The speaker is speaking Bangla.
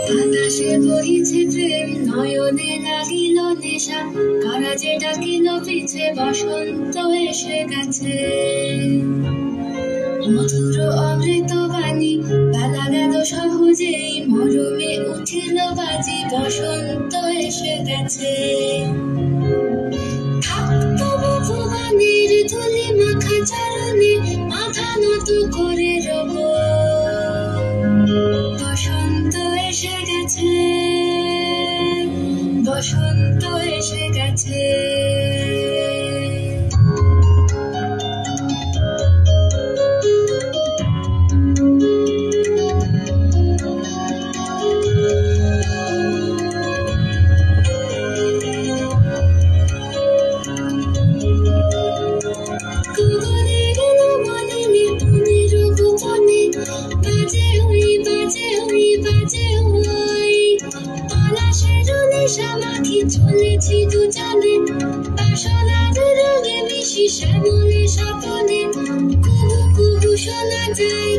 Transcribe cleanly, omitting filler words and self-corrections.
বাতাসে বহিছে প্রেম, নয়নে লাগিল নেশা, কারা যে ডাকিল পিছে, বসন্ত এসে গেছে। মধুর অমৃত বাণী, বেলা গেল সহজেই, মরমে উঠিল বাজি, বসন্ত এসে গেছে। থাকতো ভুবনের ধুলি মাখা চরণে, মাথা নত করে রব, বসন্ত এসে গেছে, বসন্ত এসে গেছে। গগনের নবনীনে পুনের ভুবনে, বাজে ওই বাজে ওই বাজে ওই, পলাশের নেশা মাখি চলেছি দুজনে, বাসনার রঙে মিশি শ্যামলে স্বপনে, কুহু কুহু শোনা যায়